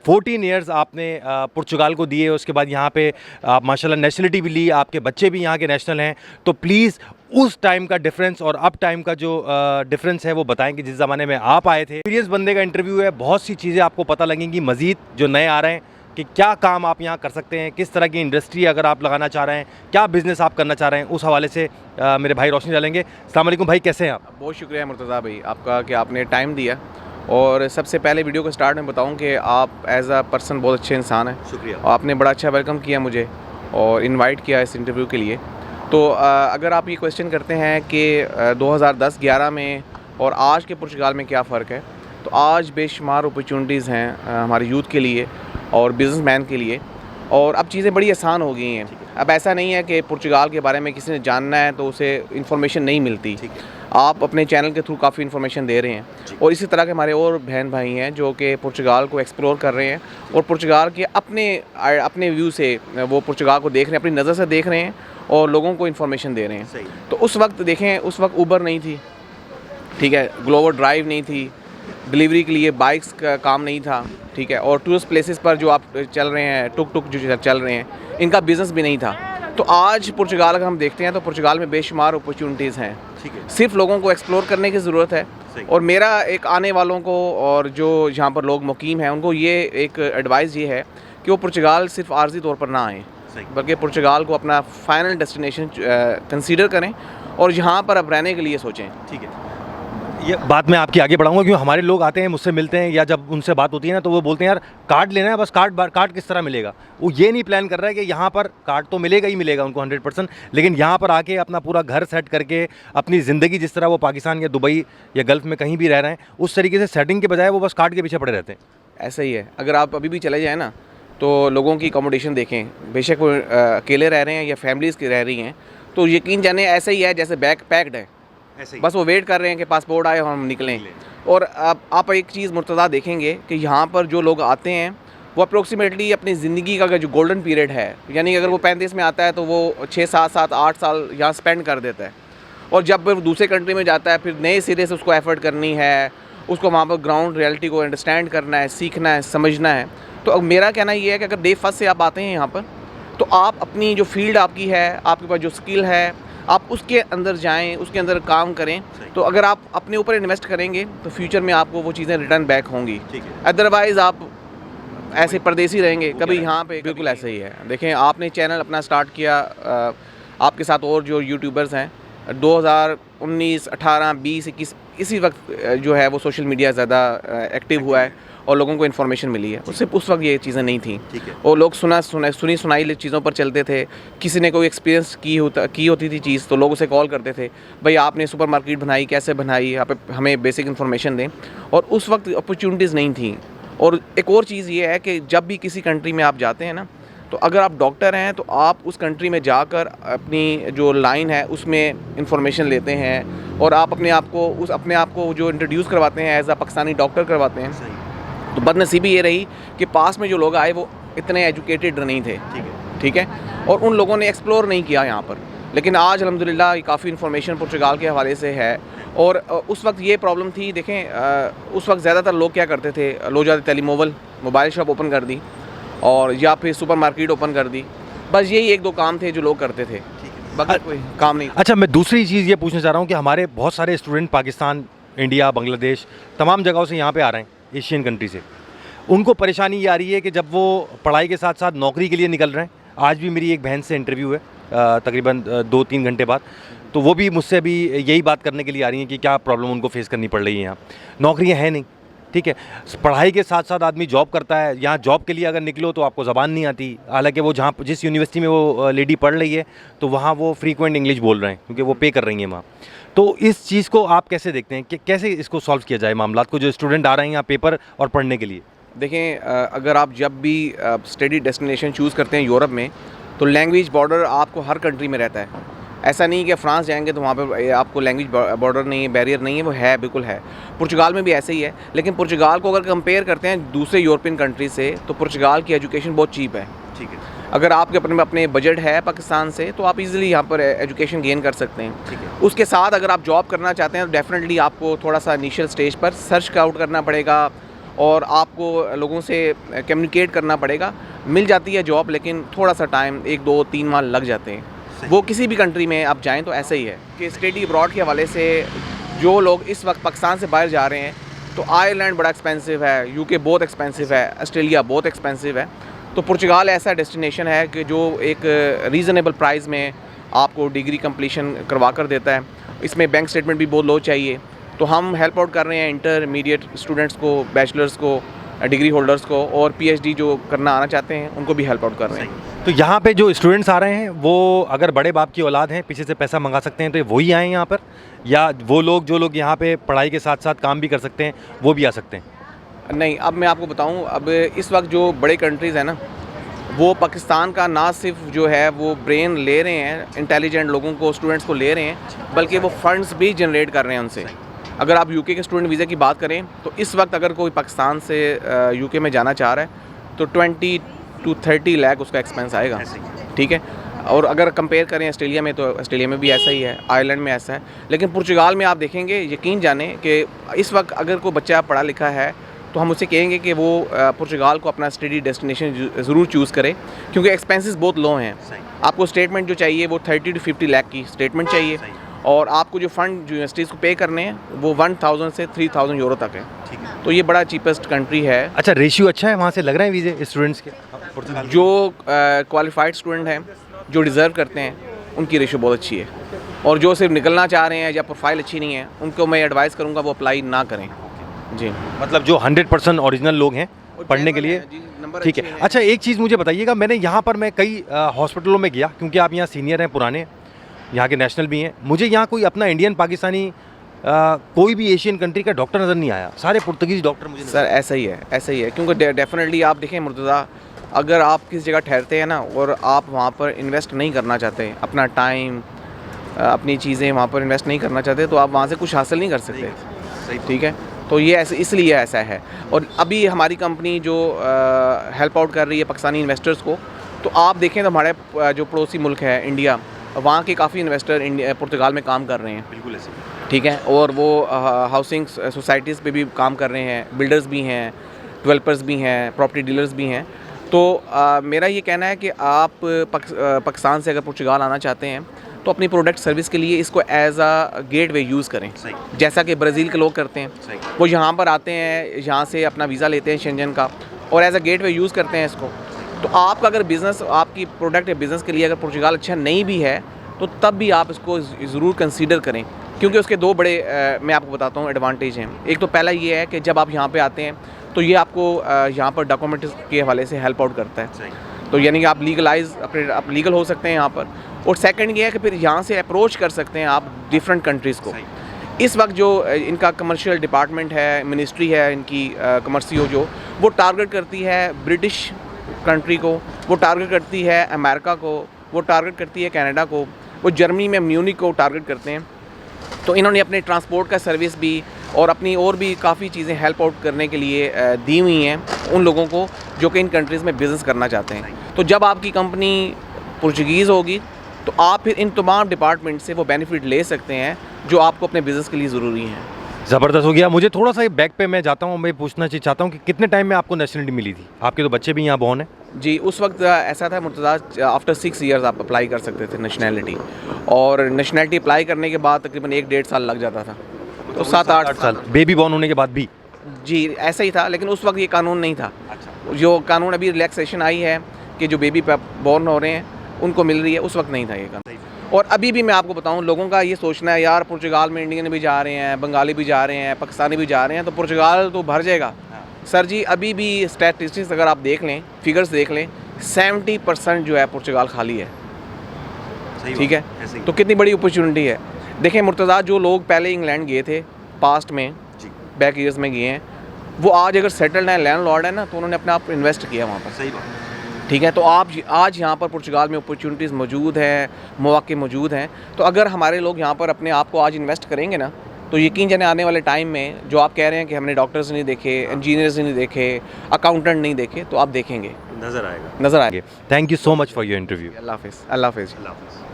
14 years आपने पुर्तगाल को दिए, उसके बाद यहाँ पे आप माशाल्लाह नेशनलिटी भी ली, आपके बच्चे भी यहाँ के नेशनल हैं। तो प्लीज़ उस टाइम का डिफरेंस और अब टाइम का जो डिफरेंस है वो बताएं कि जिस ज़माने में आप आए थे। एक्सपीरियंस बंदे का इंटरव्यू है, बहुत सी चीज़ें आपको पता लगेंगी मज़ीद जो नए आ रहे हैं कि क्या काम आप यहाँ कर सकते हैं, किस तरह की इंडस्ट्री अगर आप लगाना चाह रहे हैं, क्या बिज़नेस आप करना चाह रहे हैं, उस हवाले से मेरे भाई रोशनी डालेंगे। अस्सलाम वालेकुम भाई, कैसे हैं आप? बहुत शुक्रिया मुर्तज़ा भाई आपका कि आपने टाइम दिया। और सबसे पहले वीडियो को स्टार्ट में बताऊं कि आप एज़ अ पर्सन बहुत अच्छे इंसान हैं। शुक्रिया। आपने बड़ा अच्छा वेलकम किया मुझे और इनवाइट किया इस इंटरव्यू के लिए। तो अगर आप ये क्वेश्चन करते हैं कि 2010-11 में और आज के पुर्तगाल में क्या फ़र्क है, तो आज बेशुमार अपॉर्चुनिटीज़ हैं हमारे यूथ के लिए और बिज़नेसमैन के लिए, और अब चीज़ें बड़ी आसान हो गई हैं। अब ऐसा नहीं है कि पुर्तगाल के बारे में किसी ने जानना है तो उसे इन्फॉर्मेशन नहीं मिलती। आप अपने चैनल के थ्रू काफ़ी इन्फॉर्मेशन दे रहे हैं, और इसी तरह के हमारे और बहन भाई हैं जो कि पुर्तगाल को एक्सप्लोर कर रहे हैं और पुर्तगाल के अपने व्यू से वो पुर्तगाल को देख रहे हैं, अपनी नज़र से देख रहे हैं और लोगों को इन्फॉर्मेशन दे रहे हैं। तो उस वक्त देखें, उस वक्त ऊबर नहीं थी, ठीक है, ग्लोबल ड्राइव नहीं थी, डिलीवरी के लिए बाइक्स का काम नहीं था, ठीक है, और टूरिस्ट प्लेसेस पर जो आप चल रहे हैं, टुक टुक जो चल रहे हैं, इनका बिज़नेस भी नहीं था। तो आज पुर्तगाल अगर हम देखते हैं तो पुर्तगाल में बेशुमार अपॉर्चुनिटीज़ हैं, ठीक है, सिर्फ लोगों को एक्सप्लोर करने की ज़रूरत है। और मेरा एक आने वालों को और जो यहाँ पर लोग मुकीम हैं उनको ये एक एडवाइस ये है कि वो पुर्तगाल सिर्फ आर्जी तौर पर ना आएँ, बल्कि पुर्तगाल को अपना फाइनल डेस्टिनेशन कंसीडर करें और यहाँ पर अब रहने के लिए सोचें। ठीक है, ये बात मैं आपकी आगे बढ़ाऊंगा, क्योंकि हमारे लोग आते हैं, मुझसे मिलते हैं या जब उनसे बात होती है ना तो वो बोलते हैं यार कार्ड लेना है, बस कार्ड किस तरह मिलेगा। वो ये नहीं प्लान कर रहा है कि यहाँ पर कार्ड तो मिलेगा ही मिलेगा उनको 100%, लेकिन यहाँ पर आके अपना पूरा घर सेट करके अपनी ज़िंदगी जिस तरह वो पाकिस्तान या दुबई या गल्फ़ में कहीं भी रह रहे हैं उस तरीके से सेटिंग के बजाय वो बस कार्ड के पीछे पड़े रहते हैं। ऐसा ही है। अगर आप अभी भी चले जाएँ ना तो लोगों की अकोमोडेशन देखें, बेशक वो अकेले रह रहे हैं या फैमिलीज़ की रह रही हैं, तो यकीन जाने ऐसा ही है जैसे बैग पैक्ड है, बस वो वेट कर रहे हैं कि पासपोर्ट आए और हम निकलें। और आप एक चीज़ मुर्तज़ा देखेंगे कि यहाँ पर जो लोग आते हैं वो अप्रोक्सीमेटली अपनी ज़िंदगी का जो गोल्डन पीरियड है, यानी अगर वो 35 में आता है तो वो 6-7-8 साल यहाँ स्पेंड कर देता है, और जब वो दूसरे कंट्री में जाता है फिर नए सिरे से उसको एफर्ट करनी है, उसको वहाँ पर ग्राउंड रियलिटी को अंडरस्टैंड करना है, सीखना है, समझना है। तो अब मेरा कहना ये है कि अगर डे फर्स्ट से आप आते हैं यहाँ पर तो आप अपनी जो फील्ड आपकी है, आपके पास जो स्किल है, आप उसके अंदर जाएं, उसके अंदर काम करें। तो अगर आप अपने ऊपर इन्वेस्ट करेंगे तो फ्यूचर में आपको वो चीज़ें रिटर्न बैक होंगी। अदरवाइज़ आप ऐसे परदेसी रहेंगे, कभी यहाँ पे। बिल्कुल ऐसा ही है। देखें, आपने चैनल अपना स्टार्ट किया, आपके साथ और जो यूट्यूबर्स हैं 2019, 18, 20, 21 इसी वक्त जो है वो सोशल मीडिया ज़्यादा एक्टिव हुआ है और लोगों को इन्फॉर्मेशन मिली है। उससे उस वक्त ये चीज़ें नहीं थी, और लोग सुनी सुनाई चीज़ों पर चलते थे। किसी ने कोई एक्सपीरियंस की होती थी चीज़ तो लोग उसे कॉल करते थे, भाई आपने सुपरमार्केट बनाई, कैसे बनाई, आप हमें बेसिक इन्फॉर्मेशन दें। और उस वक्त अपॉर्चुनिटीज़ नहीं थी। और एक और चीज़ ये है कि जब भी किसी कंट्री में आप जाते हैं ना, तो अगर आप डॉक्टर हैं तो आप उस कंट्री में जाकर अपनी जो लाइन है उसमें इंफॉर्मेशन लेते हैं और आप अपने आप को जो इंट्रोड्यूस करवाते हैं एज अ पाकिस्तानी डॉक्टर करवाते हैं। तो बदनसीबी ये रही कि पास में जो लोग आए वो इतने एजुकेटेड नहीं थे, ठीक है, और उन लोगों ने एक्सप्लोर नहीं किया यहाँ पर। लेकिन आज अल्हम्दुलिल्लाह काफ़ी इन्फॉर्मेशन पुर्तगाल के हवाले से है। और उस वक्त ये प्रॉब्लम थी, देखें उस वक्त ज़्यादातर लोग क्या करते थे, लोग जाते टेलीमोबाइल मोबाइल शॉप ओपन कर दी और या फिर सुपर मार्केट ओपन कर दी, बस यही 1-2 काम थे जो लोग करते थे, बाकी कोई काम नहीं। अच्छा, मैं दूसरी चीज़ ये पूछना चाह रहा हूँ कि हमारे बहुत सारे स्टूडेंट पाकिस्तान, इंडिया, बांग्लादेश तमाम जगहों से यहाँ पे आ रहे हैं, एशियन कंट्री से। उनको परेशानी ये आ रही है कि जब वो पढ़ाई के साथ साथ नौकरी के लिए निकल रहे हैं, आज भी मेरी एक बहन से इंटरव्यू है तकरीबन 2-3 घंटे बाद, तो वो भी मुझसे अभी यही बात करने के लिए आ रही हैं कि क्या प्रॉब्लम उनको फेस करनी पड़ रही है। यहाँ नौकरियाँ हैं नहीं, ठीक है, पढ़ाई के साथ साथ आदमी जॉब करता है। यहाँ जॉब के लिए अगर निकलो तो आपको ज़बान नहीं आती, हालांकि वो जिस यूनिवर्सिटी में वो लेडी पढ़ रही है तो वहाँ वो फ्रीक्वेंट इंग्लिश बोल रहे हैं क्योंकि वो पे कर रही हैं वहाँ। तो इस चीज़ को आप कैसे देखते हैं कि कैसे इसको सॉल्व किया जाए मामला को, जो स्टूडेंट आ रहे हैं यहाँ पेपर और पढ़ने के लिए? देखें, अगर आप जब भी स्टडी डेस्टिनेशन चूज़ करते हैं यूरोप में, तो लैंग्वेज बॉर्डर आपको हर कंट्री में रहता है। ऐसा नहीं कि फ्रांस जाएंगे तो वहाँ पे आपको लैंग्वेज बॉर्डर नहीं है, बैरियर नहीं है, वो है, बिल्कुल है। पुर्तगाल में भी ऐसे ही है। लेकिन पुर्तगाल को अगर कंपेयर करते हैं दूसरे यूरोपियन कंट्री से तो पुर्तगाल की एजुकेशन बहुत चीप है, ठीक है। अगर आपके अपने बजट है पाकिस्तान से तो आप इजीली यहाँ पर एजुकेशन गेन कर सकते हैं, ठीक है। उसके साथ अगर आप जॉब करना चाहते हैं तो डेफिनेटली आपको थोड़ा सा इनिशियल स्टेज पर सर्च आउट करना पड़ेगा और आपको लोगों से कम्युनिकेट करना पड़ेगा। मिल जाती है जॉब, लेकिन थोड़ा सा टाइम 1-2-3 माह लग जाते हैं। वो किसी भी कंट्री में आप जाएं तो ऐसा ही है कि स्टडी अब्रॉड के हवाले से जो लोग इस वक्त पाकिस्तान से बाहर जा रहे हैं, तो आयरलैंड बड़ा एक्सपेंसिव है, यूके बहुत एक्सपेंसिव है, ऑस्ट्रेलिया बहुत एक्सपेंसिव है। तो पुर्तगाल ऐसा डेस्टिनेशन है कि जो एक रीज़नेबल प्राइस में आपको डिग्री कंप्लीशन करवा कर देता है। इसमें बैंक स्टेटमेंट भी बहुत लो चाहिए। तो हम हेल्प आउट कर रहे हैं इंटरमीडिएट स्टूडेंट्स को, बैचलर्स को, डिग्री होल्डर्स को, और पीएचडी जो करना आना चाहते हैं उनको भी हेल्प आउट कर रहे हैं। तो यहाँ पे जो स्टूडेंट्स आ रहे हैं वो अगर बड़े बाप की औलाद हैं, पीछे से पैसा मंगा सकते हैं, तो वही आए यहाँ पर, या वो लोग जो लोग यहाँ पे पढ़ाई के साथ साथ काम भी कर सकते हैं वो भी आ सकते हैं? नहीं, अब मैं आपको बताऊं, अब इस वक्त जो बड़े कंट्रीज़ हैं ना, वो पाकिस्तान का ना सिर्फ जो है वो ब्रेन ले रहे हैं, इंटेलिजेंट लोगों को, स्टूडेंट्स को ले रहे हैं, बल्कि वो फंड्स भी जनरेट कर रहे हैं उनसे। अगर आप यूके के स्टूडेंट वीज़ा की बात करें तो इस वक्त अगर कोई पाकिस्तान से यूके में जाना चाह रहा है तो 20-30 लाख उसका एक्सपेंस आएगा, ठीक है। और अगर कंपेयर करें ऑस्ट्रेलिया में, तो ऑस्ट्रेलिया में भी ऐसा ही है, आयरलैंड में ऐसा है, लेकिन पुर्तगाल में आप देखेंगे, यकीन जाने कि इस वक्त अगर कोई बच्चा पढ़ा लिखा है तो हम उसे कहेंगे कि वो पुर्तगाल को अपना स्टडी डेस्टिनेशन ज़रूर चूज़ करे, क्योंकि एक्सपेंसेस बहुत लो हैं। आपको स्टेटमेंट जो चाहिए वो 30-50 लाख की स्टेटमेंट चाहिए, और आपको जो फ़ंड जो यूनिवर्सिटीज़ को पे करने हैं वो 1000 से 3000 यूरो तक है। तो ये बड़ा चीपेस्ट कंट्री है। अच्छा, रेशियो अच्छा है वहाँ से लग रहे हैं वीज़े स्टूडेंट्स के? जो क्वालिफाइड स्टूडेंट हैं, जो डिज़र्व करते हैं, उनकी रेशियो बहुत अच्छी है, और जो सिर्फ निकलना चाह रहे हैं या प्रोफाइल अच्छी नहीं है, उनको मैं एडवाइस करूँगा वो अप्लाई ना करें। जी, मतलब जो 100% ओरिजिनल लोग हैं पढ़ने के लिए, ठीक है। अच्छा, एक चीज़ मुझे बताइएगा, मैंने यहाँ पर मैं कई हॉस्पिटलों में गया, क्योंकि आप यहाँ सीनियर हैं, पुराने यहाँ के नेशनल भी हैं, मुझे यहाँ कोई अपना इंडियन, पाकिस्तानी, कोई भी एशियन कंट्री का डॉक्टर नज़र नहीं आया, सारे पुर्तगीज़ डॉक्टर मुझे। सर ऐसा ही है, ऐसा ही है, क्योंकि डेफिनेटली आप देखें मुर्तज़ा, अगर आप किसी जगह ठहरते हैं ना और आप वहाँ पर इन्वेस्ट नहीं करना चाहते, अपना टाइम, अपनी चीज़ें वहाँ पर इन्वेस्ट नहीं करना चाहते, तो आप वहाँ से कुछ हासिल नहीं कर सकते, ठीक है। तो ये ऐसे इसलिए ऐसा है। और अभी हमारी कंपनी जो हेल्प आउट कर रही है पाकिस्तानी इन्वेस्टर्स को, तो आप देखें तो हमारे जो पड़ोसी मुल्क है इंडिया, वहाँ के काफ़ी इन्वेस्टर पुर्तगाल में काम कर रहे हैं, बिल्कुल ऐसे, ठीक है। और वो हाउसिंग सोसाइटीज़ पे भी काम कर रहे हैं, बिल्डर्स भी हैं, डेवलपर्स भी हैं, प्रॉपर्टी डीलर्स भी हैं। तो मेरा ये कहना है कि आप पाकिस्तान से अगर पुर्तगाल आना चाहते हैं तो अपनी प्रोडक्ट सर्विस के लिए इसको as a gateway use करें, जैसा कि ब्राज़ील के लोग करते हैं। वो यहाँ पर आते हैं, यहाँ से अपना वीज़ा लेते हैं शेंजन का, और as a gateway use करते हैं इसको। तो आपका अगर बिज़नेस, आपकी प्रोडक्ट या बिज़नेस के लिए अगर पुर्तगाल अच्छा नहीं भी है, तो तब भी आप इसको ज़रूर कंसीडर करें, क्योंकि उसके दो बड़े मैं आपको बताता हूँ एडवांटेज हैं। एक तो पहला ये है कि जब आप यहाँ पे आते हैं तो ये आपको यहाँ पर डॉक्यूमेंट के हवाले से हेल्प आउट करता है, तो यानी कि आप लीगलाइज अपने आप लीगल हो सकते हैं यहाँ पर। और सेकंड ये है कि फिर यहाँ से अप्रोच कर सकते हैं आप डिफरेंट कंट्रीज़ को। इस वक्त जो इनका कमर्शियल डिपार्टमेंट है, मिनिस्ट्री है इनकी कमर्सियो, जो वो टारगेट करती है ब्रिटिश कंट्री को, वो टारगेट करती है अमेरिका को, वो टारगेट करती है कनाडा को, वो जर्मनी में म्यूनिक को टारगेट करते हैं। तो इन्होंने अपने ट्रांसपोर्ट का सर्विस भी और अपनी और भी काफ़ी चीज़ें हेल्प आउट करने के लिए दी हुई हैं उन लोगों को जो कि इन कंट्रीज़ में बिज़नेस करना चाहते हैं। तो जब आपकी कंपनी पुर्तगीज़ होगी तो आप फिर इन तमाम डिपार्टमेंट से वो बेनिफिट ले सकते हैं जो आपको अपने बिज़नेस के लिए ज़रूरी हैं। ज़बरदस्त हो गया। मुझे थोड़ा सा बैक पे मैं जाता हूँ, मैं पूछना चाहता हूँ कि कितने टाइम में आपको नेशनलिटी मिली थी? आपके तो बच्चे भी यहाँ बॉर्न हैं। जी, उस वक्त ऐसा था मुर्तज़ा, आफ्टर 6 ईयर्स आप अप्लाई कर सकते थे नेशनैलिटी, और नेशनैलिटी अप्लाई करने के बाद तकरीबन 1-1.5 साल लग जाता था, तो 7-8 साल बेबी बॉर्न होने के बाद भी। जी, ऐसा ही था, लेकिन उस वक्त ये कानून नहीं था। जो कानून अभी रिलैक्सेशन आई है कि जो बेबी बॉर्न हो रहे हैं उनको मिल रही है, उस वक्त नहीं था ये कानून। और अभी भी मैं आपको बताऊं, लोगों का ये सोचना है यार पुर्तगाल में इंडियन भी जा रहे हैं, बंगाली भी जा रहे हैं, पाकिस्तानी भी जा रहे हैं, तो पुर्तगाल तो भर जाएगा। सर जी, अभी भी स्टैटिस्टिक्स अगर आप देख लें, फिगर्स देख लें, 70% जो है पुर्तगाल खाली है, ठीक है। तो कितनी बड़ी अपॉर्चुनिटी है। देखें मुर्तज़ा, जो लोग पहले इंग्लैंड गए थे पास्ट में, बैक ईयर्स में गए हैं, वो आज अगर सेटल्ड है, लैंडलॉर्ड है ना, तो उन्होंने अपने आप को इन्वेस्ट किया वहाँ पर। सही बात, ठीक है। तो आप आज यहाँ पर पुर्तगाल में अपॉर्चुनिटीज़ मौजूद हैं, मौके मौजूद हैं। तो अगर हमारे लोग यहाँ पर अपने आप को आज इन्वेस्ट करेंगे ना, तो यकीन जाने आने वाले टाइम में जो आप कह रहे हैं कि हमने डॉक्टर्स नहीं देखे, इंजीनियर्स नहीं देखे, अकाउंटेंट नहीं देखे, तो आप देखेंगे, नज़र आएगा। Thank you so much for your interview. अल्लाह हाफ़िज़। अल्लाह हाफ़िज़। अल्लाह हाफ़िज़।